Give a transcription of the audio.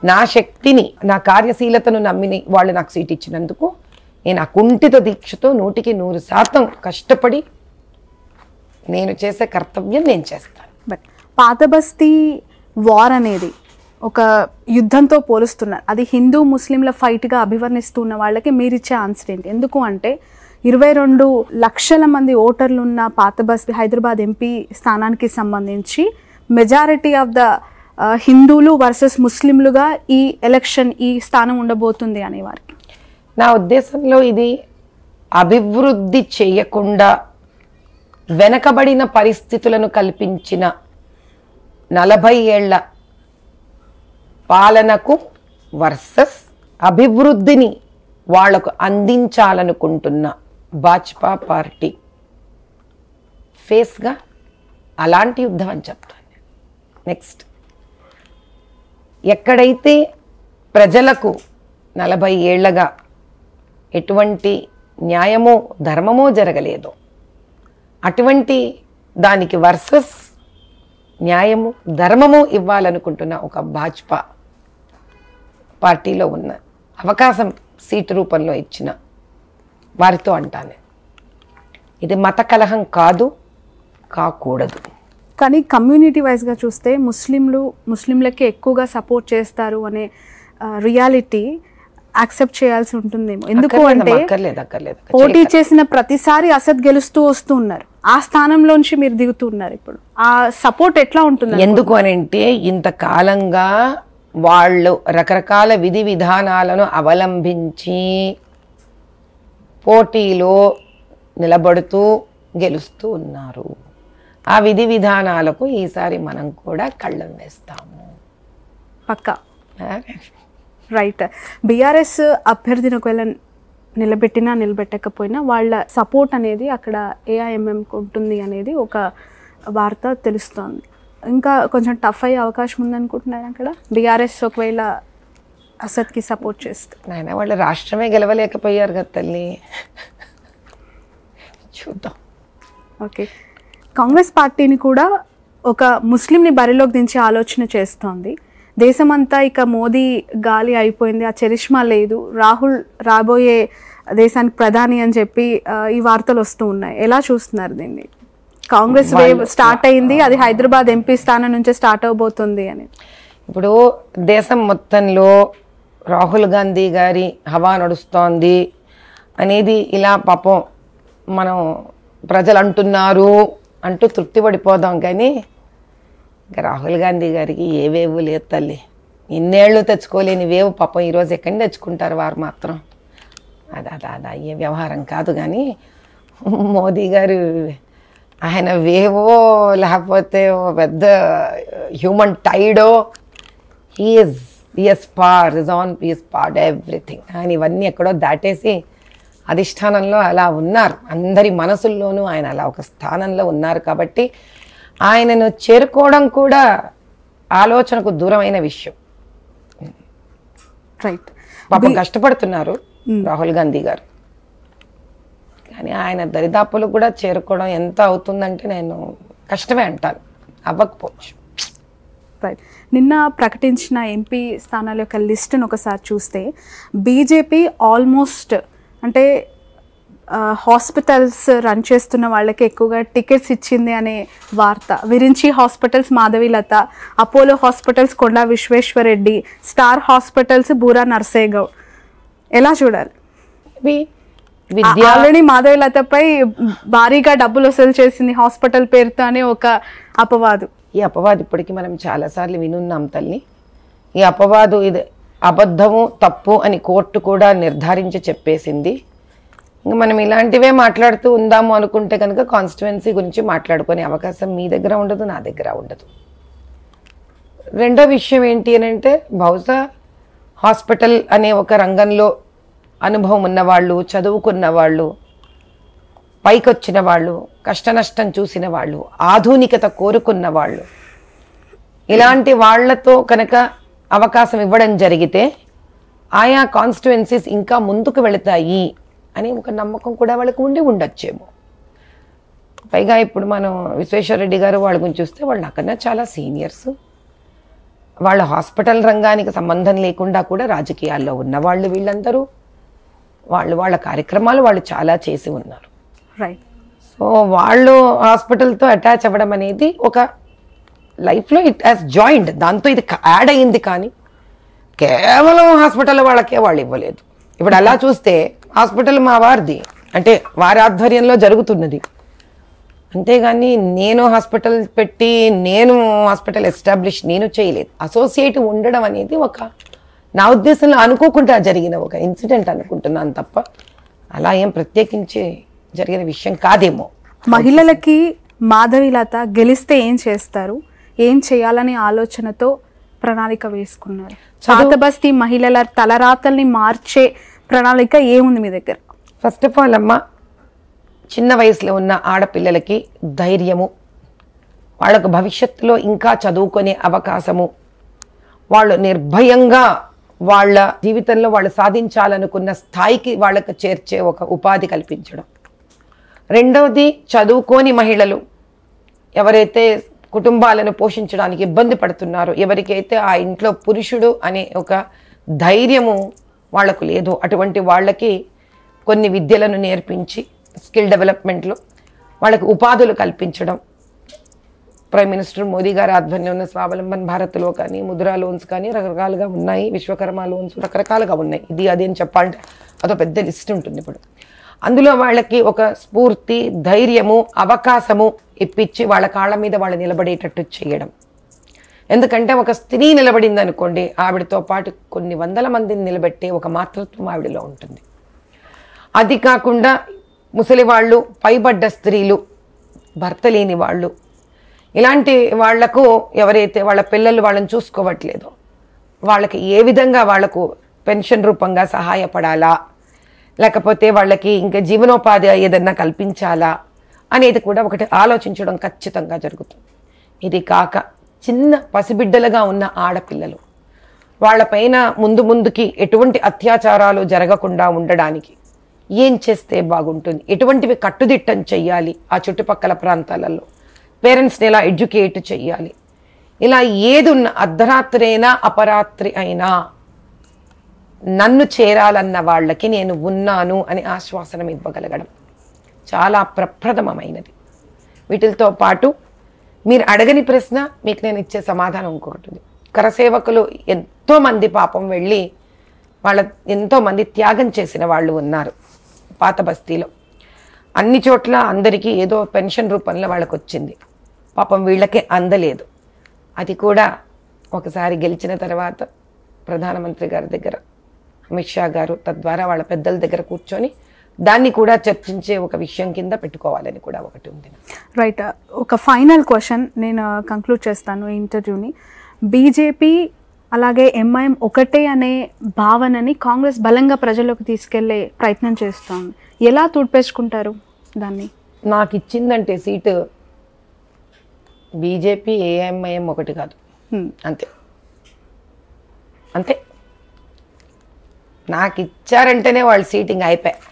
నా శక్తిని, నా కార్యశీలతను నమ్మిని వాళ్ళు నాకు సీట్ ఇచ్చినందుకు నేను అకుంఠిత దీక్షతో 100% కష్టపడి నేను చేసే కర్తవ్యం నేను చేస్తాను. బట్ పాత బస్తీ వార్ అనేది ఒక యుద్ధంతో పోలుస్తున్నారు. అది హిందూ ముస్లింల ఫైట్గా అభివర్ణిస్తున్న వాళ్ళకి మీరు ఇచ్చే ఆన్సర్ ఏంటి? ఎందుకు అంటే 22 లక్షల మంది ఓటర్లు ఉన్న పాత బస్తీ హైదరాబాద్ ఎంపీ స్థానానికి సంబంధించి మెజారిటీ ఆఫ్ ద హిందువులు వర్సెస్ ముస్లింలుగా ఈ ఎలక్షన్, ఈ స్థానం ఉండబోతుంది అనే వారికి. నా ఉద్దేశంలో ఇది అభివృద్ధి చేయకుండా వెనకబడిన పరిస్థితులను కల్పించిన 40 ఏళ్ల పాలనకు వర్సెస్ అభివృద్ధిని వాళ్లకు అందించాలనుకుంటున్న భాజపా పార్టీ ఫేస్గా అలాంటి యుద్ధం అని చెప్తాను. నెక్స్ట్, ఎక్కడైతే ప్రజలకు 40 ఏళ్లగా ఎటువంటి న్యాయమో ధర్మమో జరగలేదో అటువంటి దానికి వర్సెస్ న్యాయము ధర్మము ఇవ్వాలనుకుంటున్న ఒక భాజపా పార్టీలో ఉన్న అవకాశం సీటు రూపంలో ఇచ్చిన వారితో అంటాను, ఇది మత కలహం కాదు, కాకూడదు. కానీ కమ్యూనిటీ వైజ్గా చూస్తే ముస్లింలకే ఎక్కువగా సపోర్ట్ చేస్తారు అనే రియాలిటీ యాక్సెప్ట్ చేయాల్సి ఉంటుందేమో. ఎందుకు అంటే పోటీ చేసిన ప్రతిసారి అసద్ గెలుస్తూ వస్తూ ఉన్నారు, ఆ స్థానంలోంచి మీరు దిగుతూ ఉన్నారు. ఇప్పుడు ఆ సపోర్ట్ ఎట్లా ఉంటుంది? ఎందుకు అని అంటే ఇంతకాలంగా వాళ్ళు రకరకాల విధి విధానాలను అవలంబించి పోటీలో నిలబడుతూ గెలుస్తూ ఉన్నారు. ఆ విధి విధానాలకు ఈసారి మనం కూడా కళ్ళం వేస్తాము పక్కా. రైట్. బీఆర్ఎస్ అభ్యర్థిని ఒకవేళ నిలబెట్టినా నిలబెట్టకపోయినా వాళ్ళ సపోర్ట్ అనేది అక్కడ ఏఐఎంఎంకి ఉంటుంది అనేది ఒక వార్త తెలుస్తోంది. ఇంకా కొంచెం టఫ్ అయ్యే అవకాశం ఉందనుకుంటున్నారు అక్కడ బీఆర్ఎస్ ఒకవేళ అసద్కి సపోర్ట్ చేస్తే. నాయన వాళ్ళు రాష్ట్రమే గెలవలేకపోయారు కదా తల్లి, చూద్దాం. ఓకే, కాంగ్రెస్ పార్టీని కూడా ఒక ముస్లింని బరిలోకి దించే ఆలోచన చేస్తోంది. దేశమంతా ఇక మోదీ గాలి అయిపోయింది, ఆ చరిష్మా లేదు, రాహుల్ రాబోయే దేశానికి ప్రధాని అని చెప్పి ఈ వార్తలు వస్తూ ఉన్నాయి. ఎలా చూస్తున్నారు దీన్ని? కాంగ్రెస్ వేవ్ స్టార్ట్ అయింది, అది హైదరాబాద్ ఎంపీ స్థానం నుంచే స్టార్ట్ అవబోతుంది అని. ఇప్పుడు దేశం మొత్తంలో రాహుల్ గాంధీ గారి హవా నడుస్తోంది అనేది ఇలా పాపం మనం ప్రజలు అంటున్నారు అంటూ తృప్తి పడిపోదాం. కానీ ఇంకా రాహుల్ గాంధీ గారికి ఏ వేవు లేదు తల్లి, ఇన్నేళ్ళు తెచ్చుకోలేని వేవు పాపం ఈరోజు ఎక్కడి తెచ్చుకుంటారు వారు మాత్రం. అది అయ్యే వ్యవహారం కాదు. కానీ మోదీ గారు ఆయన వేవో లేకపోతే పెద్ద హ్యూమన్ టైడో, ఈఎస్ పార్ట్ ఎవ్రీథింగ్. ఆయన ఇవన్నీ ఎక్కడో దాటేసి అధిష్టానంలో అలా ఉన్నారు, అందరి మనసుల్లోనూ ఆయన అలా ఒక స్థానంలో ఉన్నారు. కాబట్టి ఆయనను చేరుకోవడం కూడా ఆలోచనకు దూరమైన విషయం. రైట్. పాపం కష్టపడుతున్నారు రాహుల్ గాంధీ గారు, కానీ ఆయన దరిదాపులు కూడా చేరుకోవడం ఎంత అవుతుందంటే నేను కష్టమే అంటాను, అవ్వకపోవచ్చు. రైట్. నిన్న ప్రకటించిన ఎంపీ స్థానాల యొక్క లిస్టును ఒకసారి చూస్తే బీజేపీ ఆల్మోస్ట్ అంటే హాస్పిటల్స్ రన్ చేస్తున్న వాళ్ళకి ఎక్కువగా టికెట్స్ ఇచ్చింది అనే వార్త. Virinchi hospitals Madhavi Latha, Apollo hospitals Konda Vishweshwar Reddy, star hospitals Boora Narsaiah Goud. ఎలా చూడాలి? ఆల్రెడీ మాధవీలతపై భారీగా డబ్బులు వసూలు చేసింది హాస్పిటల్ పేరుతో అనే ఒక అపవాదు. ఈ అపవాదు ఇప్పటికీ మనం చాలాసార్లు వినున్నాం తల్లి. ఈ అపవాదు ఇది అబద్ధము తప్పు అని కోర్టు కూడా నిర్ధారించి చెప్పేసింది. ఇంకా మనం ఇలాంటివే మాట్లాడుతూ ఉందాము అనుకుంటే కనుక కాన్స్టిట్యువెన్సీ గురించి మాట్లాడుకునే అవకాశం మీ దగ్గర ఉండదు, నా దగ్గర ఉండదు. రెండో విషయం ఏంటి అని అంటే బహుశా హాస్పిటల్ అనే ఒక రంగంలో అనుభవం ఉన్నవాళ్ళు, చదువుకున్న వాళ్ళు, పైకొచ్చిన వాళ్ళు, కష్టనష్టం చూసిన వాళ్ళు, ఆధునికత కోరుకున్న వాళ్ళు, ఇలాంటి వాళ్లతో కనుక అవకాశం ఇవ్వడం జరిగితే ఆయా కాన్స్టిట్యువెన్సీస్ ఇంకా ముందుకు వెళతాయి అని ఒక నమ్మకం కూడా వాళ్ళకు ఉండొచ్చేమో. పైగా ఇప్పుడు మనం విశ్వేశ్వరరెడ్డి గారు వాళ్ళ గురించి చూస్తే వాళ్ళు నాకన్నా చాలా సీనియర్స్, వాళ్ళ హాస్పిటల్ రంగానికి సంబంధం లేకుండా కూడా రాజకీయాల్లో ఉన్నవాళ్ళు వీళ్ళందరూ వాళ్ళ కార్యక్రమాలు వాళ్ళు చాలా చేసి ఉన్నారు. రైట్. సో వాళ్ళు హాస్పిటల్తో అటాచ్ అవ్వడం అనేది ఒక లైఫ్లో ఇట్ హాస్ జాయిండ్, దాంతో ఇది యాడ్ అయ్యింది. కానీ కేవలం హాస్పిటల్ వాళ్ళకే వాళ్ళు ఇవ్వలేదు. ఇప్పుడు అలా చూస్తే హాస్పిటల్ మా వారిది, అంటే వారి ఆధ్వర్యంలో జరుగుతున్నది. అంతేగాని నేను హాస్పిటల్ పెట్టి నేను హాస్పిటల్ ఎస్టాబ్లిష్ నేను చేయలేదు. అసోసియేట్ ఉండడం అనేది ఒక నా ఉద్దేశంలో అనుకోకుండా జరిగిన ఒక ఇన్సిడెంట్ అనుకుంటున్నాను తప్ప అలా ఏం ప్రత్యేకించి జరిగిన విషయం కాదేమో. మహిళలకి మాధవీలత గెలిస్తే ఏం చేస్తారు, ఏం చేయాలనే ఆలోచనతో ప్రణాళిక వేసుకున్నారు. పాత బస్తీ మహిళల తలరాతల్ని మార్చే ప్రణాళిక ఏముంది మీ దగ్గర? ఫస్ట్ ఆఫ్ ఆల్ అమ్మ, చిన్న వయసులో ఉన్న ఆడపిల్లలకి ధైర్యము, వాళ్ళకు భవిష్యత్తులో ఇంకా చదువుకునే అవకాశము, వాళ్ళు నిర్భయంగా వాళ్ళ జీవితంలో వాళ్ళు సాధించాలనుకున్న స్థాయికి వాళ్ళకు చేర్చే ఒక ఉపాధి కల్పించడం. రెండవది, చదువుకోని మహిళలు ఎవరైతే కుటుంబాలను పోషించడానికి ఇబ్బంది పడుతున్నారో, ఎవరికైతే ఆ ఇంట్లో పురుషుడు అనే ఒక ధైర్యము వాళ్లకు లేదో అటువంటి వాళ్ళకి కొన్ని విద్యలను నేర్పించి స్కిల్ డెవలప్మెంట్లో వాళ్ళకి ఉపాధులు కల్పించడం. ప్రైమ్ మినిస్టర్ మోదీ గారి ఆధ్వర్యంలో స్వావలంబన్ భారత్లో కానీ ముద్రా లోన్స్ కానీ రకరకాలుగా ఉన్నాయి, విశ్వకర్మ లోన్స్ రకరకాలుగా ఉన్నాయి. ఇది అది అని చెప్పాలంటే అదో పెద్ద లిస్ట్ ఉంటుంది. ఇప్పుడు అందులో వాళ్ళకి ఒక స్ఫూర్తి, ధైర్యము, అవకాశము ఇప్పించి వాళ్ళ కాళ్ళ మీద వాళ్ళు నిలబడేటట్టు చేయడం. ఎందుకంటే ఒక స్త్రీ నిలబడింది అనుకోండి, ఆవిడతో పాటు కొన్ని వందల మందిని నిలబెట్టే ఒక మాతృత్వం ఆవిడలో ఉంటుంది. అది కాకుండా ముసలి వాళ్ళు, పైబడ్డ స్త్రీలు, భర్త లేని వాళ్ళు, ఇలాంటి వాళ్లకు ఎవరైతే వాళ్ళ పిల్లలు వాళ్ళని చూసుకోవట్లేదో వాళ్ళకి ఏ విధంగా వాళ్లకు పెన్షన్ రూపంగా సహాయపడాలా, లేకపోతే వాళ్ళకి ఇంకా జీవనోపాధి ఏదన్నా కల్పించాలా అనేది కూడా ఒకటి ఆలోచించడం ఖచ్చితంగా జరుగుతుంది. ఇది కాక చిన్న పసిబిడ్డలుగా ఉన్న ఆడపిల్లలు, వాళ్ళపైన ముందుకి ఎటువంటి అత్యాచారాలు జరగకుండా ఉండడానికి ఏం చేస్తే బాగుంటుంది, ఎటువంటివి కట్టుదిట్టం చెయ్యాలి, ఆ చుట్టుపక్కల ప్రాంతాలలో పేరెంట్స్ని ఎలా ఎడ్యుకేట్ చెయ్యాలి, ఇలా ఏది ఉన్న అర్ధరాత్రి అయినా అపరాత్రి అయినా నన్ను చేరాలన్న వాళ్ళకి నేను ఉన్నాను అని ఆశ్వాసనం ఇవ్వగలగడం చాలా ప్రప్రథమమైనది. వీటితో పాటు మీరు అడగని ప్రశ్న మీకు నేను ఇచ్చే సమాధానం ఇంకొకటి ఉంది. కరసేవకులు ఎంతోమంది పాపం వెళ్ళి ఎంతోమంది త్యాగం చేసిన వాళ్ళు ఉన్నారు పాత బస్తీలో. అన్ని చోట్ల అందరికీ ఏదో పెన్షన్ రూపంలో వాళ్ళకు వచ్చింది, పాపం వీళ్ళకే అందలేదు. అది కూడా ఒకసారి గెలిచిన తర్వాత ప్రధానమంత్రి గారి దగ్గర, అమిత్ షా గారు తద్వారా వాళ్ళ పెద్దల దగ్గర కూర్చొని దాన్ని కూడా చర్చించే ఒక విషయం కింద పెట్టుకోవాలని కూడా ఒకటి ఉంది. రైట్. ఒక ఫైనల్ క్వశ్చన్ నేను కంక్లూడ్ చేస్తాను ఈ ఇంటర్వ్యూని. బీజేపీ అలాగే ఎంఐఎం ఒకటే అనే భావనని కాంగ్రెస్ బలంగా ప్రజల్లోకి తీసుకెళ్లే ప్రయత్నం చేస్తోంది. ఎలా తూడ్పేసుకుంటారు దాన్ని? నాకు ఇచ్చిందంటే సీటు బీజేపీ ఏఎంఐఎం ఒకటి కాదు, అంతే అంతే. నాకు ఇచ్చారంటేనే వాళ్ళు సీటింగ్ అయిపోయి